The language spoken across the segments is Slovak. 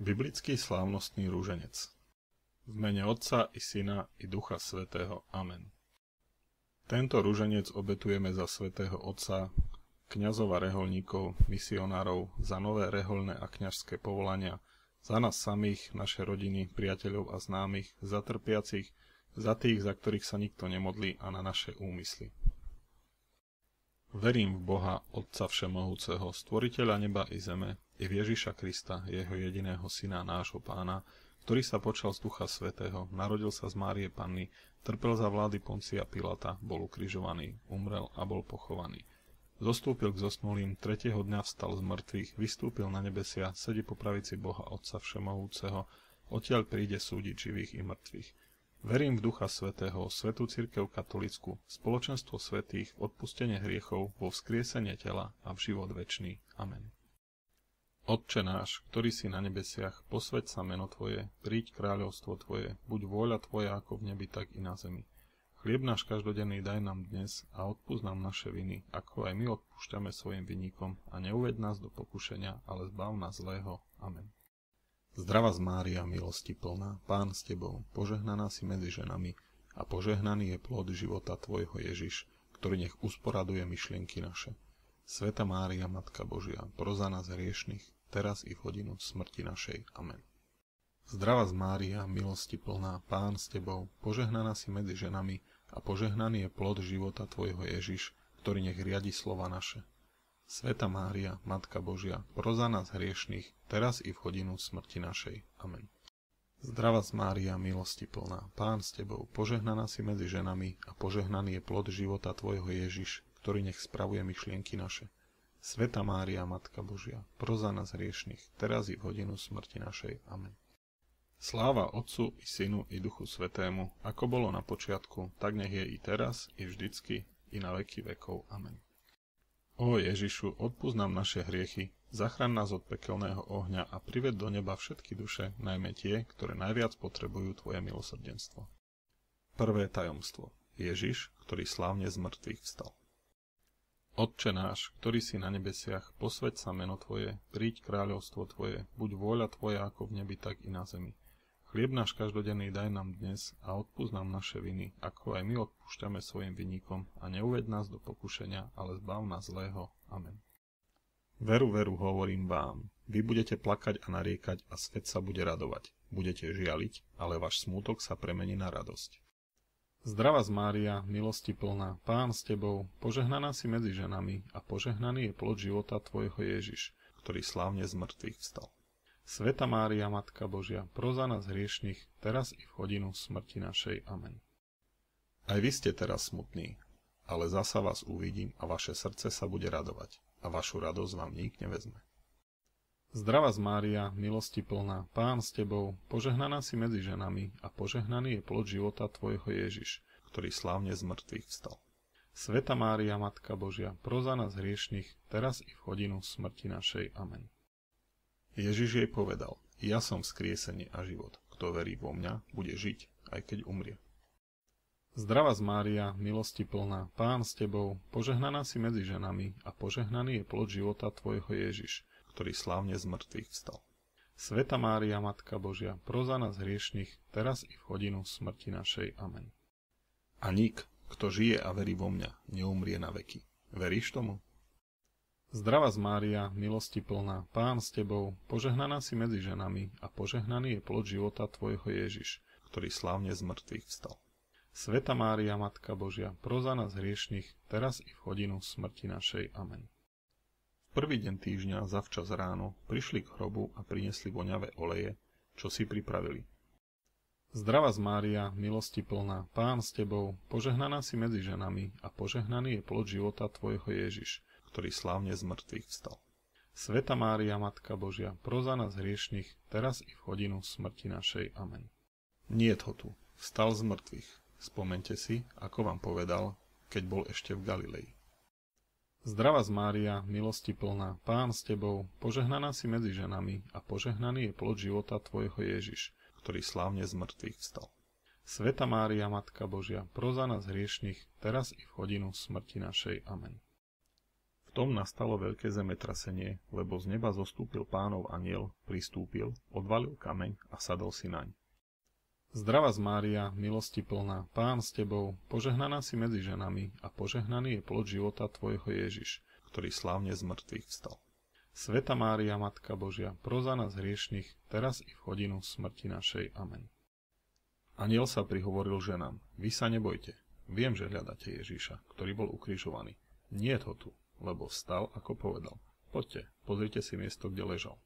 Biblický slávnostný rúženec. V mene Otca i Syna i Ducha Svätého. Amen. Tento rúženec obetujeme za Svätého Otca, kňazov a rehoľníkov, misionárov, za nové rehoľné a kňažské povolania, za nás samých, naše rodiny, priateľov a známych, za trpiacich, za tých, za ktorých sa nikto nemodlí, a na naše úmysly. Verím v Boha, Otca Všemohúceho, Stvoriteľa neba i zeme, i v Ježiša Krista, jeho jediného Syna, nášho Pána, ktorý sa počal z Ducha Svätého, narodil sa z Márie Panny, trpel za vlády Poncia Pilata, bol ukrižovaný, umrel a bol pochovaný. Zostúpil k zosnulým, tretieho dňa vstal z mŕtvych, vystúpil na nebesia, sedí po pravici Boha Otca Všemohúceho, odtiaľ príde súdiť živých i mŕtvych. Verím v Ducha Svätého, Svätú cirkev katolícku, spoločenstvo svätých, odpustenie hriechov, vo vzkriesenie tela a v život večný. Amen. Otče náš, ktorý si na nebesiach, posväť sa meno Tvoje, príď kráľovstvo Tvoje, buď vôľa Tvoja ako v nebi, tak i na zemi. Chlieb náš každodenný daj nám dnes a odpusť nám naše viny, ako aj my odpúšťame svojim vinníkom, a neuved nás do pokušenia, ale zbav nás zlého. Amen. Zdravá Mária, milosti plná, Pán s Tebou, požehnaná si medzi ženami a požehnaný je plod života Tvojho Ježiš, ktorý nech usporaduje myšlienky naše. Svätá Mária, Matka Božia, pros za nás hriešnych, teraz i v hodinu smrti našej. Amen. Zdravá Mária, milosti plná, Pán s Tebou, požehnaná si medzi ženami a požehnaný je plod života Tvojho Ježiš, ktorý nech riadi slova naše. Svätá Mária, Matka Božia, pros za nás hriešnych, teraz i v hodinu smrti našej. Amen. Zdravá Mária, milosti plná, Pán s Tebou, požehnaná si medzi ženami a požehnaný je plod života Tvojho Ježiš, ktorý nech spravuje myšlienky naše. Svätá Mária, Matka Božia, pros za nás hriešnych, teraz i v hodinu smrti našej. Amen. Sláva Otcu i Synu i Duchu Svätému, ako bolo na počiatku, tak nech je i teraz, i vždycky, i na veky vekov. Amen. Ó Ježišu, odpusť nám naše hriechy, zachraň nás od pekelného ohňa a prived do neba všetky duše, najmä tie, ktoré najviac potrebujú Tvoje milosrdenstvo. Prvé tajomstvo. Ježiš, ktorý slávne z mŕtvych vstal. Otče náš, ktorý si na nebesiach, posväť sa meno Tvoje, príď kráľovstvo Tvoje, buď vôľa Tvoja ako v nebi, tak i na zemi. Chlieb náš každodenný daj nám dnes a odpusť nám naše viny, ako aj my odpúšťame svojim vinníkom, a neuved nás do pokušenia, ale zbav nás zlého. Amen. Veru, veru, hovorím vám, vy budete plakať a nariekať a svet sa bude radovať. Budete žialiť, ale váš smútok sa premení na radosť. Zdravá Mária, milosti plná, Pán s Tebou, požehnaná si medzi ženami a požehnaný je plod života Tvojho Ježiš, ktorý slávne z mŕtvych vstal. Svätá Mária, Matka Božia, pros za nás hriešnych, teraz i v hodinu smrti našej. Amen. Aj vy ste teraz smutní, ale zasa vás uvidím a vaše srdce sa bude radovať a vašu radosť vám nik nevezme. Zdravá Mária, milosti plná, Pán s Tebou, požehnaná si medzi ženami a požehnaný je plod života Tvojho Ježiš, ktorý slávne z mŕtvych vstal. Svätá Mária, Matka Božia, pros za nás hriešnych, teraz i v hodinu smrti našej. Amen. Ježiš jej povedal, ja som vzkriesenie a život, kto verí vo mňa, bude žiť, aj keď umrie. Zdravá Mária, milosti plná, Pán s Tebou, požehnaná si medzi ženami a požehnaný je plod života Tvojho Ježiš, ktorý slávne z mŕtvych vstal. Svätá Mária, Matka Božia, pros za nás hriešnych, teraz i v hodinu smrti našej. Amen. A nik, kto žije a verí vo mňa, neumrie na veky. Veríš tomu? Zdravá Mária, milosti plná, Pán s Tebou, požehnaná si medzi ženami a požehnaný je plod života Tvojho Ježiš, ktorý slávne z mŕtvych vstal. Svätá Mária, Matka Božia, pros za nás hriešnych, teraz i v hodinu smrti našej. Amen. V prvý deň týždňa zavčas ráno prišli k hrobu a priniesli voňavé oleje, čo si pripravili. Zdravá Mária, milosti plná, Pán s Tebou, požehnaná si medzi ženami a požehnaný je plod života Tvojho Ježiš, ktorý slávne z mŕtvych vstal. Svätá Mária, Matka Božia, pros za nás hriešnych, teraz i v hodinu smrti našej. Amen. Niet ho tu, vstal z mŕtvych. Spomente si, ako vám povedal, keď bol ešte v Galilei. Zdravá Mária, milosti plná, Pán s Tebou, požehnaná si medzi ženami a požehnaný je plod života Tvojho Ježiš, ktorý slávne z mŕtvych vstal. Svätá Mária, Matka Božia, pros za nás hriešnych, teraz i v hodinu smrti našej. Amen. tom nastalo veľké zemetrasenie, lebo z neba zostúpil Pánov anjel, pristúpil, odvalil kameň a sadol si naň. Zdravá Mária, milosti plná, Pán s tebou, požehnaná si medzi ženami a požehnaný je plod života tvojho Ježiš, ktorý slávne z mŕtvych vstal. Sveta Mária, Matka Božia, pros za nás hriešnych, teraz i v hodinu smrti našej. Amen. Anjel sa prihovoril ženám: Vy sa nebojte, viem, že hľadáte Ježiša, ktorý bol ukrižovaný. Nie je to tu, lebo vstal, ako povedal. Poďte, pozrite si miesto, kde ležal.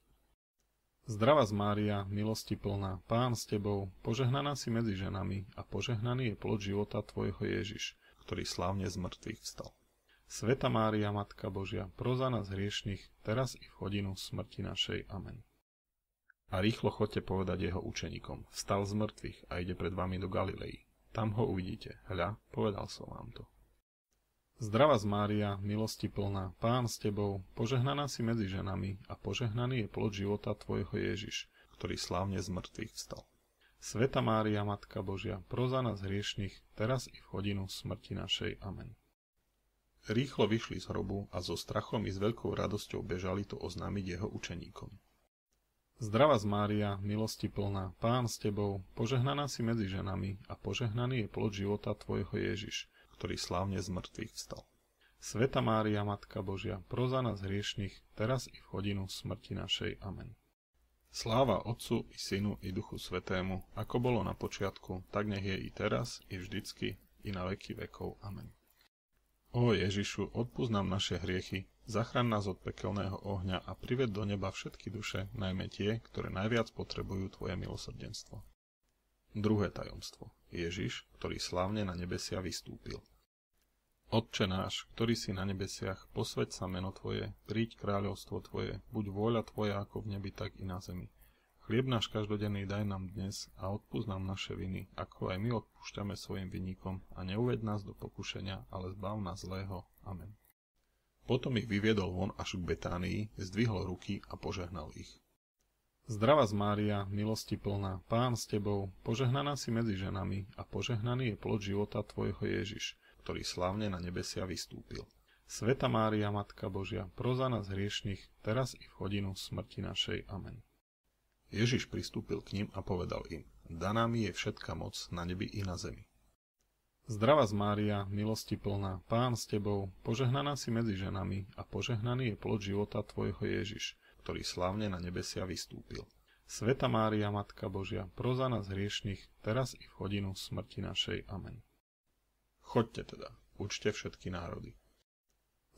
Zdravá Mária, milosti plná, Pán s tebou, požehnaná si medzi ženami a požehnaný je plod života tvojho Ježiš, ktorý slávne z mŕtvych vstal. Sveta Mária, Matka Božia, pros za nás hriešnych, teraz i v hodinu smrti našej. Amen. A rýchlo chodte povedať jeho učeníkom: Vstal z mŕtvych a ide pred vami do Galilei. Tam ho uvidíte. Hľa, povedal som vám to. Zdravá Mária, milosti plná, Pán s tebou, požehnaná si medzi ženami a požehnaný je plod života tvojho Ježiš, ktorý slávne z mŕtvych vstal. Sveta Mária, Matka Božia, pros za nás hriešnych, teraz i v hodinu smrti našej. Amen. Rýchlo vyšli z hrobu a so strachom i s veľkou radosťou bežali to oznámiť jeho učeníkom. Zdravá Mária, milosti plná, Pán s tebou, požehnaná si medzi ženami a požehnaný je plod života tvojho Ježiš, ktorý slávne z mŕtvych vstal. Sveta Mária, Matka Božia, pros za nás hriešnych, teraz i v hodinu smrti našej. Amen. Sláva Otcu i Synu i Duchu Svätému, ako bolo na počiatku, tak nech je i teraz, i vždycky, i na veky vekov. Amen. Ó Ježišu, odpusť nám naše hriechy, zachraň nás od pekelného ohňa a prived do neba všetky duše, najmä tie, ktoré najviac potrebujú tvoje milosrdenstvo. Druhé tajomstvo. Ježiš, ktorý slávne na nebesia vystúpil. Otče náš, ktorý si na nebesiach, posväť sa meno tvoje, príď kráľovstvo tvoje, buď vôľa tvoja ako v nebi, tak i na zemi. Chlieb náš každodenný daj nám dnes a odpusť nám naše viny, ako aj my odpúšťame svojim vinníkom, a neuved nás do pokušenia, ale zbav nás zlého. Amen. Potom ich vyviedol von až k Betánii, zdvihol ruky a požehnal ich. Zdravá Mária, milosti plná, Pán s tebou, požehnaná si medzi ženami a požehnaný je plod života tvojho Ježiš, ktorý slávne na nebesia vystúpil. Sveta Mária, Matka Božia, pros za nás hriešnych, teraz i v hodinu smrti našej. Amen. Ježiš pristúpil k ním a povedal im: Daná mi je všetka moc na nebi i na zemi. Zdravá Mária, milosti plná, Pán s tebou, požehnaná si medzi ženami a požehnaný je plod života tvojho Ježiš, ktorý slávne na nebesia vystúpil. Sveta Mária, Matka Božia, pros za nás hriešnych, teraz i v hodinu smrti našej. Amen. Choďte teda, učte všetky národy.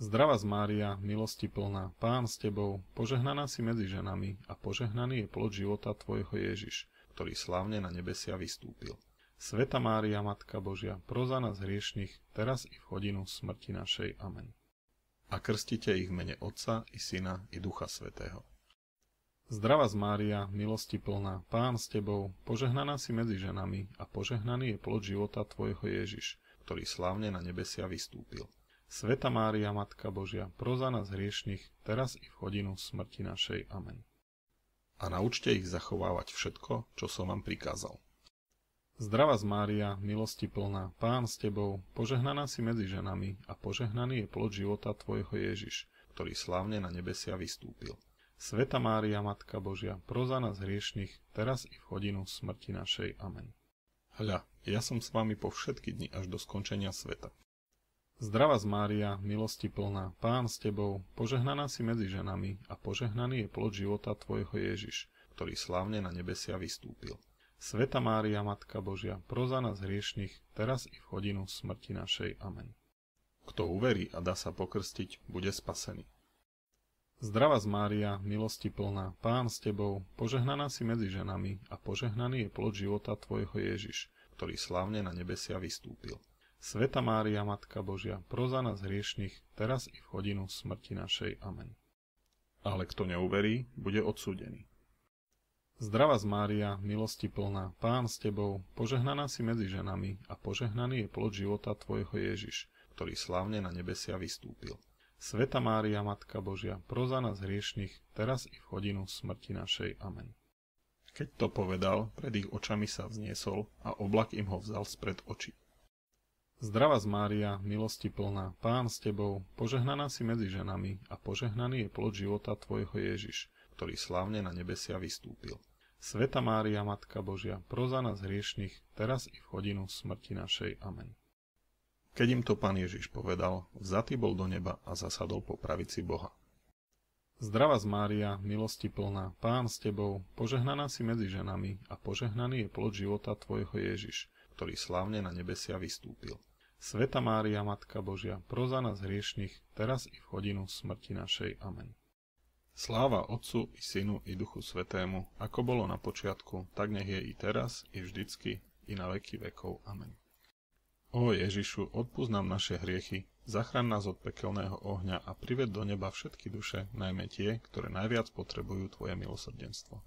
Zdravá Mária, milosti plná, Pán s tebou, požehnaná si medzi ženami a požehnaný je plod života tvojho Ježiš, ktorý slávne na nebesia vystúpil. Sveta Mária, Matka Božia, pros za nás hriešnych, teraz i v hodinu smrti našej. Amen. A krstite ich v mene Otca i Syna i Ducha Svätého. Zdravá Mária, milosti plná, Pán s tebou, požehnaná si medzi ženami a požehnaný je plod života tvojho Ježiš, ktorý slávne na nebesia vystúpil. Sveta Mária, Matka Božia, pros za nás hriešnych, teraz i v hodinu smrti našej. Amen. A naučte ich zachovávať všetko, čo som vám prikázal. Zdravá Mária, milosti plná, Pán s tebou, požehnaná si medzi ženami a požehnaný je plod života tvojho Ježiš, ktorý slávne na nebesia vystúpil. Sveta Mária, Matka Božia, pros za nás hriešnych, teraz i v hodinu smrti našej. Amen. Hľa, ja som s vami po všetky dni až do skončenia sveta. Zdravá Mária, milosti plná, Pán s tebou, požehnaná si medzi ženami a požehnaný je plod života tvojho Ježiš, ktorý slávne na nebesia vystúpil. Sveta Mária, Matka Božia, pros za nás hriešnych, teraz i v hodinu smrti našej. Amen. Kto uverí a dá sa pokrstiť, bude spasený. Zdravá Mária, milosti plná, Pán s tebou, požehnaná si medzi ženami a požehnaný je plod života tvojho Ježiš, ktorý slávne na nebesia vystúpil. Sveta Mária, Matka Božia, pros za nás hriešnych, teraz i v hodinu smrti našej. Amen. Ale kto neuverí, bude odsúdený. Zdravá Mária, milosti plná, Pán s tebou, požehnaná si medzi ženami a požehnaný je plod života tvojho Ježiš, ktorý slávne na nebesia vystúpil. Sveta Mária, Matka Božia, pros za nás hriešnych, teraz i v hodinu smrti našej. Amen. Keď to povedal, pred ich očami sa vzniesol a oblak im ho vzal spred očí. Zdravá Mária, milosti plná, Pán s tebou, požehnaná si medzi ženami a požehnaný je plod života tvojho Ježiš, ktorý slávne na nebesia vystúpil. Sveta Mária, Matka Božia, pros za nás hriešnych, teraz i v hodinu smrti našej. Amen. Keď im to Pán Ježiš povedal, vzatý bol do neba a zasadol po pravici Boha. Zdravá Mária, milosti plná, Pán s tebou, požehnaná si medzi ženami a požehnaný je plod života tvojho Ježiš, ktorý slávne na nebesia vystúpil. Sveta Mária, Matka Božia, pros za nás hriešnych, teraz i v hodinu smrti našej. Amen. Sláva Otcu i Synu i Duchu Svätému, ako bolo na počiatku, tak nech je i teraz, i vždycky, i na veky vekov. Amen. Ó Ježišu, odpusť nám naše hriechy, zachraň nás od pekelného ohňa a prived do neba všetky duše, najmä tie, ktoré najviac potrebujú Tvoje milosrdenstvo.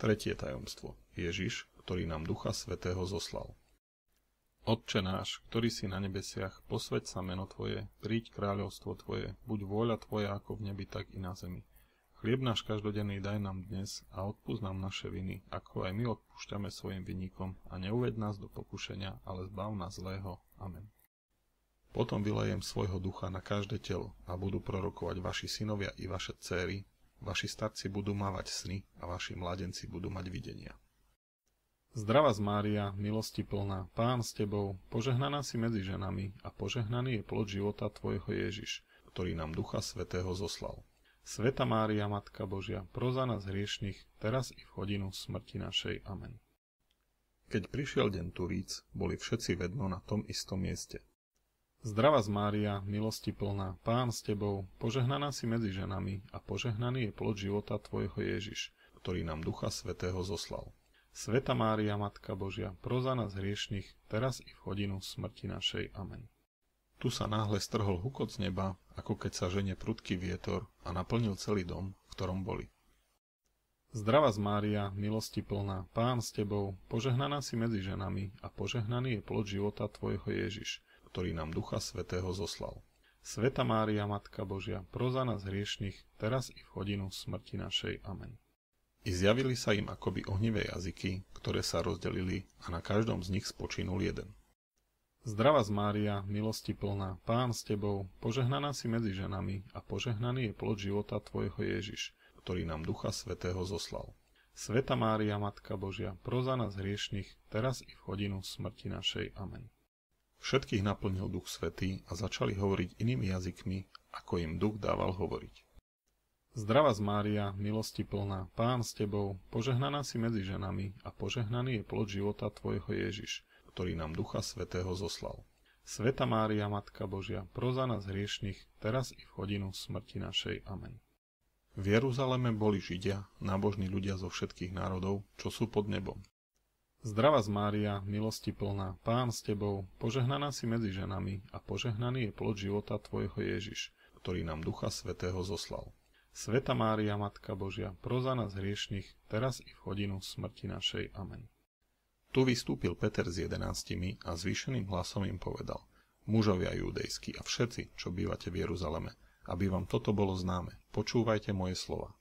Tretie tajomstvo. Ježiš, ktorý nám Ducha Svätého zoslal. Otče náš, ktorý si na nebesiach, posväť sa meno Tvoje, príď kráľovstvo Tvoje, buď vôľa Tvoja ako v nebi, tak i na zemi. Chlieb náš každodenný daj nám dnes a odpusť nám naše viny, ako aj my odpúšťame svojim vinníkom, a neuveď nás do pokušenia, ale zbav nás zlého. Amen. Potom vylejem svojho ducha na každé telo a budú prorokovať vaši synovia i vaše dcéry, vaši starci budú mávať sny a vaši mladenci budú mať videnia. Zdravá Mária, milosti plná, Pán s tebou, požehnaná si medzi ženami a požehnaný je plod života tvojho Ježiš, ktorý nám Ducha Svätého zoslal. Sveta Mária, Matka Božia, pros za nás hriešnych, teraz i v hodinu smrti našej. Amen. Keď prišiel deň Turíc, boli všetci vedno na tom istom mieste. Zdravá Mária, milosti plná, Pán s tebou, požehnaná si medzi ženami a požehnaný je plod života tvojho Ježiš, ktorý nám Ducha Svätého zoslal. Sveta Mária, Matka Božia, pros za nás hriešnych, teraz i v hodinu smrti našej. Amen. Tu sa náhle strhol hukot z neba, ako keď sa ženie prudký vietor a naplnil celý dom, v ktorom boli. Zdravá Mária, milosti plná, Pán s tebou, požehnaná si medzi ženami a požehnaný je plod života tvojho Ježiš, ktorý nám Ducha Svätého zoslal. Sveta Mária, Matka Božia, pros za nás hriešnych, teraz i v hodinu smrti našej. Amen. I zjavili sa im akoby ohnivé jazyky, ktoré sa rozdelili a na každom z nich spočinul jeden. Zdravá Mária, milosti plná, Pán s tebou, požehnaná si medzi ženami a požehnaný je plod života tvojho Ježiš, ktorý nám Ducha Svätého zoslal. Sveta Mária, Matka Božia, pros za nás hriešnych, teraz i v hodinu smrti našej. Amen. Všetkých naplnil Duch Svätý a začali hovoriť inými jazykmi, ako im Duch dával hovoriť. Zdravá Mária, milosti plná, Pán s tebou, požehnaná si medzi ženami a požehnaný je plod života tvojho Ježiš, ktorý nám Ducha Svätého zoslal. Sveta Mária, Matka Božia, pros za nás hriešnych, teraz i v hodinu smrti našej. Amen. V Jeruzaleme boli Židia, nábožní ľudia zo všetkých národov, čo sú pod nebom. Zdravá Mária, milosti plná, Pán s tebou, požehnaná si medzi ženami a požehnaný je plod života tvojho Ježiš, ktorý nám Ducha Svätého zoslal. Sveta Mária, Matka Božia, pros za nás hriešnych, teraz i v hodinu smrti našej. Amen. Tu vystúpil Peter s 11 a zvýšeným hlasom im povedal: Mužovia judejskí a všetci, čo bývate v Jeruzaleme, aby vám toto bolo známe, počúvajte moje slova.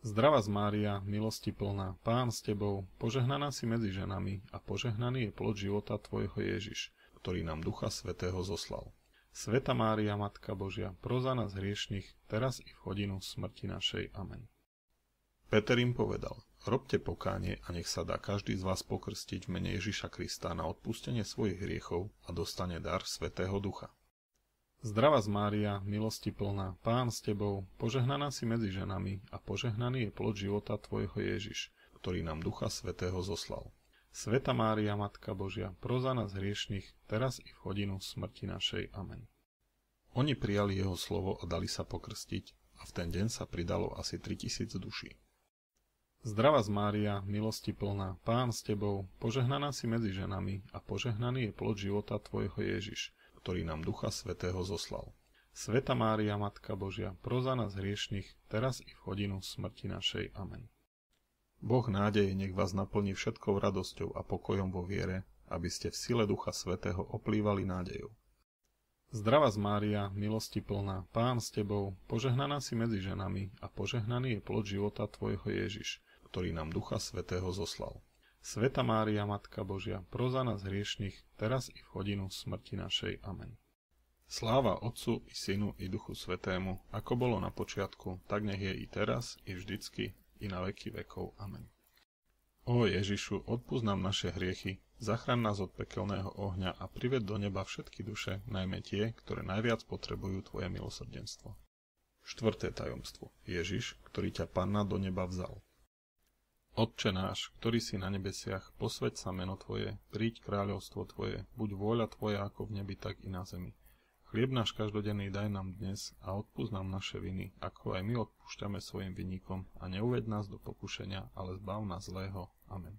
Zdravá Mária, milosti plná, Pán s tebou, požehnaná si medzi ženami a požehnaný je plod života tvojho Ježiš, ktorý nám Ducha Svätého zoslal. Sveta Mária, Matka Božia, pros za nás hriešnych, teraz i v hodinu smrti našej. Amen. Peter im povedal: Robte pokánie a nech sa dá každý z vás pokrstiť v mene Ježiša Krista na odpustenie svojich hriechov a dostane dar Svätého Ducha. Zdravá Mária, milosti plná, Pán s tebou, požehnaná si medzi ženami a požehnaný je plod života tvojho Ježiš, ktorý nám Ducha Svätého zoslal. Sveta Mária, Matka Božia, pros za nás hriešnych, teraz i v hodinu smrti našej. Amen. Oni prijali jeho slovo a dali sa pokrstiť a v ten deň sa pridalo asi 3000 duší. Zdravá Mária, milosti plná, Pán s tebou, požehnaná si medzi ženami a požehnaný je plod života tvojho Ježiš, ktorý nám Ducha Svätého zoslal. Sveta Mária, Matka Božia, pros za nás hriešnych, teraz i v hodinu smrti našej. Amen. Boh nádeje nech vás naplní všetkou radosťou a pokojom vo viere, aby ste v sile Ducha Svätého oplývali nádejou. Zdravá Mária, milosti plná, Pán s tebou, požehnaná si medzi ženami a požehnaný je plod života tvojho Ježiš, ktorý nám Ducha Svätého zoslal. Sveta Mária, Matka Božia, pros za nás hriešnych, teraz i v hodinu smrti našej. Amen. Sláva Otcu i Synu i Duchu Svätému, ako bolo na počiatku, tak nech je i teraz, i vždycky, i na veky vekov. Amen. Ó Ježišu, odpusť nám naše hriechy, zachraň nás od pekelného ohňa a prived do neba všetky duše, najmä tie, ktoré najviac potrebujú Tvoje milosrdenstvo. 4. tajomstvo. Ježiš, ktorý ťa Panna do neba vzal. Otče náš, ktorý si na nebesiach, posväť sa meno Tvoje, príď kráľovstvo Tvoje, buď vôľa Tvoja ako v nebi, tak i na zemi. Chlieb náš každodenný daj nám dnes a odpusť nám naše viny, ako aj my odpúšťame svojim vinníkom a neuved nás do pokušenia, ale zbav nás zlého. Amen.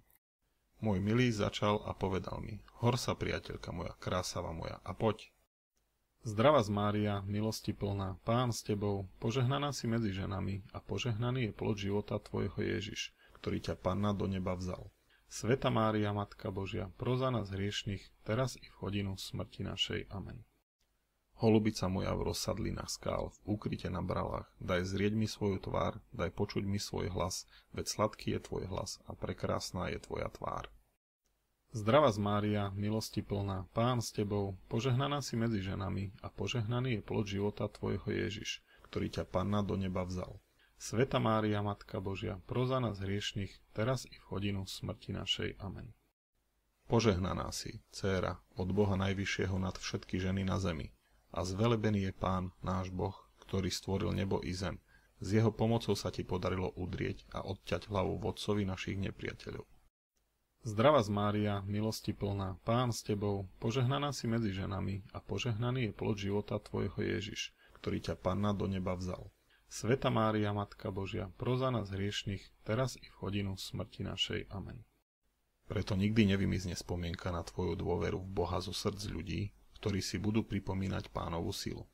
Môj milý začal a povedal mi, hor sa, priateľka moja, krásava moja, a poď. Zdravá Mária, milosti plná, Pán s Tebou, požehnaná si medzi ženami a požehnaný je plod života Tvojho Ježiš, ktorý ťa Panna do neba vzal. Sveta Mária, Matka Božia, pros za nás hriešnych, teraz i v hodinu smrti našej. Amen. Holubica moja v rozsadlinách skál, v úkryte na bralách, daj zrieť mi svoju tvár, daj počuť mi svoj hlas, veď sladký je tvoj hlas a prekrásna je tvoja tvár. Zdravá Mária, milosti plná, Pán s Tebou, požehnaná si medzi ženami a požehnaný je plod života Tvojho Ježiš, ktorý ťa Panna do neba vzal. Sveta Mária, Matka Božia, pros za nás hriešnych, teraz i v hodinu smrti našej. Amen. Požehnaná si, dcéra, od Boha najvyššieho nad všetky ženy na zemi, a zvelebený je Pán, náš Boh, ktorý stvoril nebo i zem. S jeho pomocou sa ti podarilo udrieť a odťať hlavu vodcovi našich nepriateľov. Zdravá Mária, milosti plná, Pán s Tebou, požehnaná si medzi ženami a požehnaný je plod života Tvojho Ježiš, ktorý ťa Panna do neba vzal. Sveta Mária, Matka Božia, pros za nás hriešnych, teraz i v hodinu smrti našej. Amen. Preto nikdy nevymizne spomienka na Tvoju dôveru v Boha zo srdc ľudí, ktorí si budú pripomínať Pánovu silu.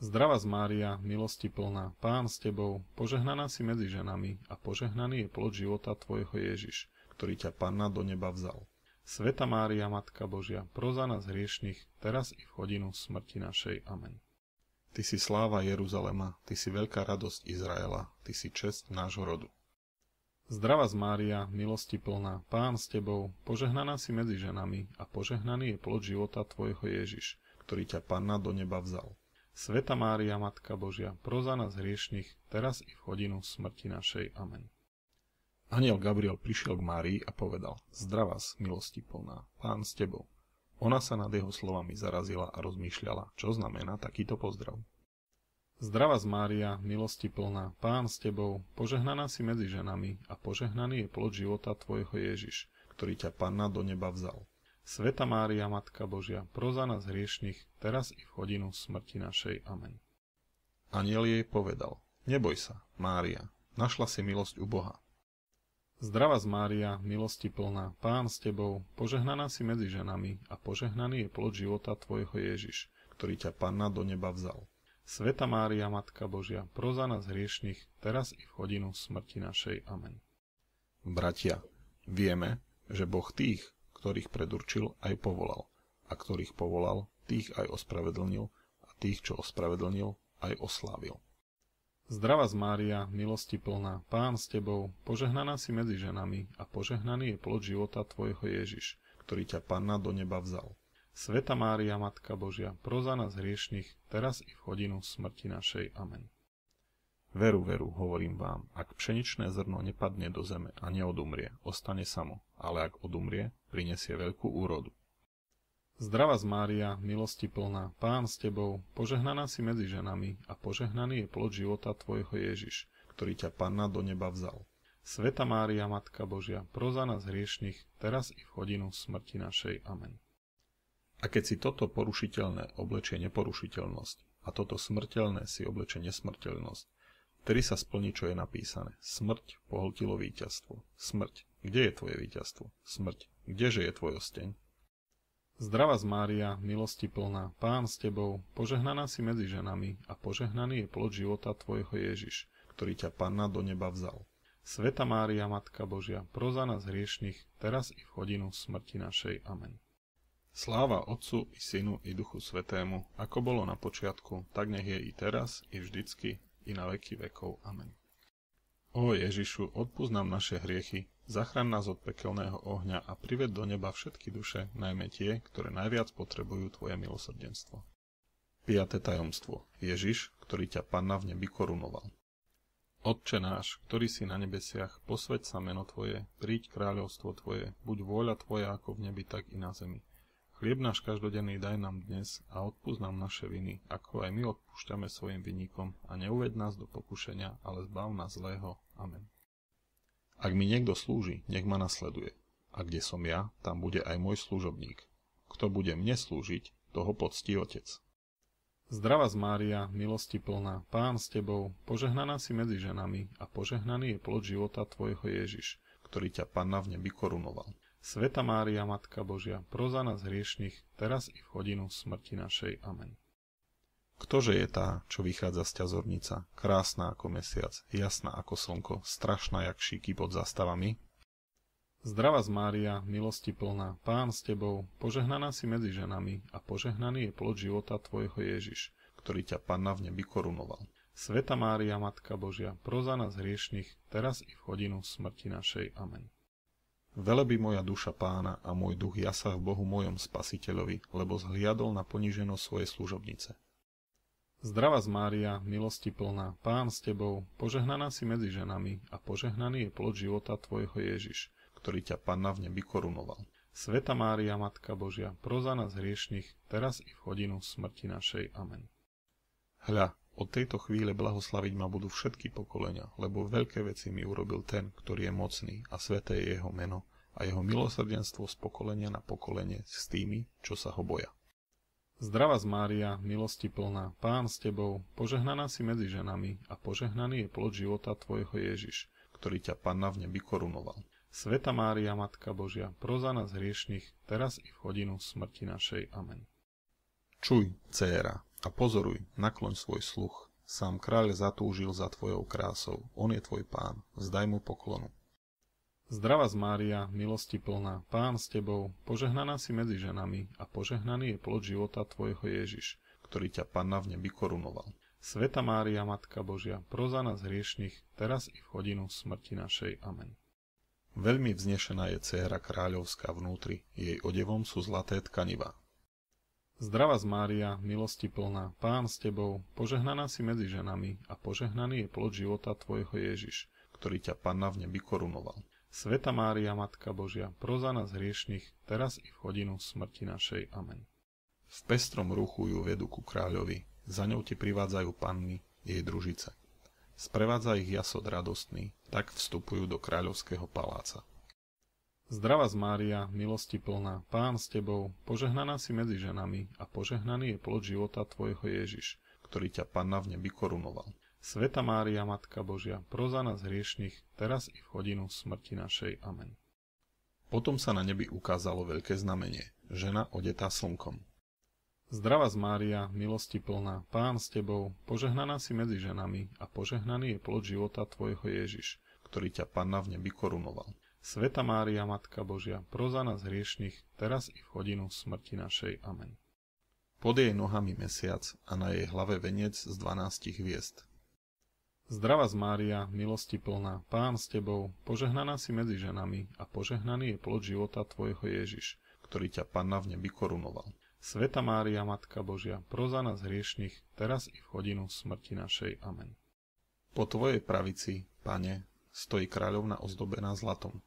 Zdravá Mária, milosti plná, Pán s Tebou, požehnaná si medzi ženami a požehnaný je plod života Tvojho Ježiš, ktorý ťa Panna do neba vzal. Sveta Mária, Matka Božia, pros za nás hriešnych, teraz i v hodinu smrti našej. Amen. Ty si sláva Jeruzalema, Ty si veľká radosť Izraela, Ty si česť nášho rodu. Zdravá Mária, milosti plná, Pán s Tebou, požehnaná si medzi ženami a požehnaný je plod života Tvojho Ježiš, ktorý ťa Panna do neba vzal. Sveta Mária, Matka Božia, pros za nás hriešnych, teraz i v hodinu smrti našej. Amen. Anjel Gabriel prišiel k Márii a povedal, zdravás, milosti plná, Pán s Tebou. Ona sa nad jeho slovami zarazila a rozmýšľala, čo znamená takýto pozdrav. Zdravá Mária, milosti plná, Pán s Tebou, požehnaná si medzi ženami a požehnaný je plod života Tvojho Ježiš, ktorý ťa Panna do neba vzal. Sveta Mária, Matka Božia, pros za nás hriešnych, teraz i v hodinu smrti našej. Amen. Anjel jej povedal, neboj sa, Mária, našla si milosť u Boha. Zdravá Mária, milosti plná, Pán s Tebou, požehnaná si medzi ženami a požehnaný je plod života Tvojho Ježiš, ktorý ťa Panna do neba vzal. Sveta Mária, Matka Božia, pros za nás hriešnych, teraz i v hodinu smrti našej. Amen. Bratia, vieme, že Boh tých, ktorých predurčil, aj povolal, a ktorých povolal, tých aj ospravedlnil, a tých, čo ospravedlnil, aj oslávil. Zdravá Mária, milosti plná, Pán s Tebou, požehnaná si medzi ženami a požehnaný je plod života Tvojho Ježiš, ktorý ťa Panna do neba vzal. Sveta Mária, Matka Božia, pros za nás hriešnych, teraz i v hodinu smrti našej. Amen. Veru, veru, hovorím vám, ak pšeničné zrno nepadne do zeme a neodumrie, ostane samo, ale ak odumrie, prinesie veľkú úrodu. Zdravá Mária, milosti plná, Pán s Tebou, požehnaná si medzi ženami a požehnaný je plod života Tvojho Ježiš, ktorý ťa Panna do neba vzal. Sveta Mária, Matka Božia, pros za nás hriešnych, teraz i v hodinu smrti našej. Amen. A keď si toto porušiteľné oblečie neporušiteľnosť a toto smrteľné si oblečie nesmrteľnosť, vtedy sa splní, čo je napísané. Smrť pohltilo víťazstvo. Smrť, kde je tvoje víťazstvo? Smrť, kdeže je tvoj osteň? Zdravá Mária, milosti plná, Pán s Tebou, požehnaná si medzi ženami a požehnaný je plod života Tvojho Ježiš, ktorý ťa Panna do neba vzal. Sveta Mária, Matka Božia, pros za nás hriešnych, teraz i v hodinu smrti našej. Amen. Sláva Otcu i Synu i Duchu Svätému, ako bolo na počiatku, tak nech je i teraz, i vždycky, i na veky vekov. Amen. Ó Ježišu, odpusť nám naše hriechy, zachraň nás od pekelného ohňa a prived do neba všetky duše, najmä tie, ktoré najviac potrebujú Tvoje milosrdenstvo. 5. tajomstvo. Ježiš, ktorý ťa Panna v nebi korunoval. Otče náš, ktorý si na nebesiach, posväť sa meno Tvoje, príď kráľovstvo Tvoje, buď vôľa Tvoja ako v nebi, tak i na zemi. Chlieb náš každodenný daj nám dnes a odpusť nám naše viny, ako aj my odpúšťame svojim vinníkom a neuved nás do pokušenia, ale zbav nás zlého. Amen. Ak mi niekto slúži, nech ma nasleduje. A kde som ja, tam bude aj môj služobník. Kto bude mne slúžiť, toho poctí Otec. Zdravá Mária, milosti plná, Pán s Tebou, požehnaná si medzi ženami a požehnaný je plod života Tvojho Ježiš, ktorý ťa Panna v nebi korunoval. Sveta Mária, Matka Božia, pros za nás hriešnych, teraz i v hodinu smrti našej. Amen. Ktože je tá, čo vychádza z ťazornica, krásna ako mesiac, jasná ako slnko, strašná jak šíky pod zastavami? Zdravá Mária, milosti plná, Pán s Tebou, požehnaná si medzi ženami a požehnaný je plod života Tvojho Ježiš, ktorý ťa Panna v nebi korunoval. Sveta Mária, Matka Božia, pros za nás hriešnych, teraz i v hodinu smrti našej. Amen. Velebí moja duša Pána a môj duch jasá v Bohu mojom Spasiteľovi, lebo zhliadol na poníženosť svojej služobnice. Zdravá Mária, milosti plná, Pán s Tebou, požehnaná si medzi ženami a požehnaný je plod života Tvojho Ježiš, ktorý ťa Panna v nebi korunoval. Sveta Mária, Matka Božia, pros za nás hriešnych, teraz i v hodinu smrti našej. Amen. Hľa, od tejto chvíle blahoslaviť ma budú všetky pokolenia, lebo veľké veci mi urobil ten, ktorý je mocný a sväté je jeho meno a jeho milosrdenstvo z pokolenia na pokolenie s tými, čo sa ho boja. Zdravá Mária, milosti plná, Pán s Tebou, požehnaná si medzi ženami a požehnaný je plod života Tvojho Ježiš, ktorý ťa Panna v nebi korunoval. Sveta Mária, Matka Božia, pros za nás hriešnych, teraz i v hodinu smrti našej. Amen. Čuj, dcéra, a pozoruj, nakloň svoj sluch. Sám kráľ zatúžil za Tvojou krásou, on je Tvoj Pán, vzdaj mu poklonu. Zdravá Mária, milosti plná, Pán s Tebou, požehnaná si medzi ženami a požehnaný je plod života Tvojho Ježiš, ktorý ťa Panna v nebi korunoval. Sveta Mária, Matka Božia, pros za nás hriešnych, teraz i v hodinu smrti našej. Amen. Veľmi vznešená je dcéra kráľovská vnútri, jej odevom sú zlaté tkanivá. Zdravá Mária, milosti plná, Pán s Tebou, požehnaná si medzi ženami a požehnaný je plod života Tvojho Ježiš, ktorý ťa Panna v nebi korunoval. Sveta Mária, Matka Božia, pros za nás hriešnych, teraz i v hodinu smrti našej. Amen. V pestrom ruchu ju vedú ku kráľovi, za ňou ti privádzajú panny, jej družice. Sprevádza ich jasod radostný, tak vstupujú do kráľovského paláca. Zdravá Mária, milosti plná, Pán s Tebou, požehnaná si medzi ženami a požehnaný je plod života Tvojho Ježiš, ktorý ťa Panna v nebi korunoval. Sveta Mária, Matka Božia, pros za nás hriešnych, teraz i v hodinu smrti našej. Amen. Potom sa na nebi ukázalo veľké znamenie, žena odetá slnkom. Zdravá Mária, milosti plná, Pán s Tebou, požehnaná si medzi ženami a požehnaný je plod života Tvojho Ježiš, ktorý ťa Panna v nebi korunoval. Sveta Mária, Matka Božia, pros za nás hriešnych, teraz i v hodinu smrti našej. Amen. Pod jej nohami mesiac a na jej hlave veniec z 12 hviezd. Zdravá Mária, milosti plná, Pán s Tebou, požehnaná si medzi ženami a požehnaný je plod života Tvojho Ježiš, ktorý ťa Panna v nebi korunoval. Sveta Mária, Matka Božia, pros za nás hriešnych, teraz i v hodinu smrti našej. Amen. Po Tvojej pravici, Pane, stojí kráľovna ozdobená zlatom.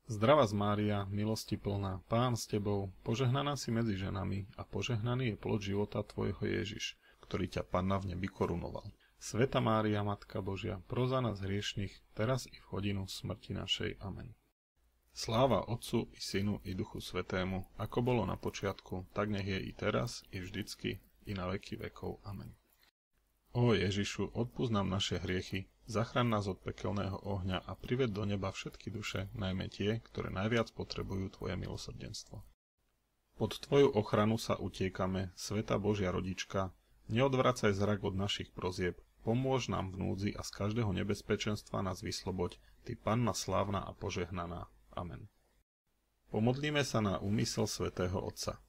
Zdravá Mária, milosti plná, Pán s Tebou, požehnaná si medzi ženami a požehnaný je plod života Tvojho Ježiš, ktorý ťa Panna v nebi korunoval. Sveta Mária, Matka Božia, pros za nás hriešnych, teraz i v hodinu smrti našej. Amen. Sláva Otcu i Synu i Duchu Svätému, ako bolo na počiatku, tak nech je i teraz, i vždycky, i na veky vekov. Amen. Ó Ježišu, odpusť nám naše hriechy, zachraň nás od pekelného ohňa a prived do neba všetky duše, najmä tie, ktoré najviac potrebujú Tvoje milosrdenstvo. Pod Tvoju ochranu sa utiekame, Sveta Božia Rodička, neodvracaj zrak od našich prosieb, pomôž nám v núdzi a z každého nebezpečenstva nás vysloboď, Ty Panna slávna a požehnaná. Amen. Pomodlíme sa na úmysel svätého Otca.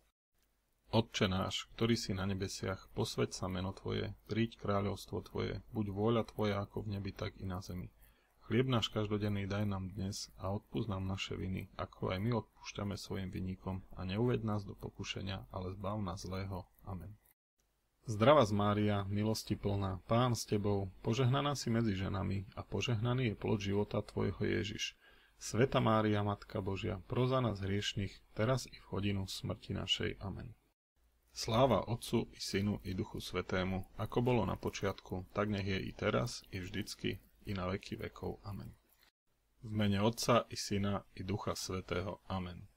Otče náš, ktorý si na nebesiach, posväť sa meno Tvoje, príď kráľovstvo Tvoje, buď vôľa Tvoja ako v nebi, tak i na zemi. Chlieb náš každodenný daj nám dnes a odpúsť nám naše viny, ako aj my odpúšťame svojim vinníkom a neuved nás do pokušenia, ale zbav nás zlého. Amen. Zdravá Mária, milosti plná, Pán s tebou, požehnaná si medzi ženami a požehnaný je plod života tvojho Ježiš. Sveta Mária, Matka Božia, pros za nás hriešnych, teraz i v hodinu smrti našej. Amen. Sláva Otcu i Synu i Duchu Svätému, ako bolo na počiatku, tak nech je i teraz, i vždycky, i na veky vekov. Amen. V mene Otca i Syna i Ducha Svätého. Amen.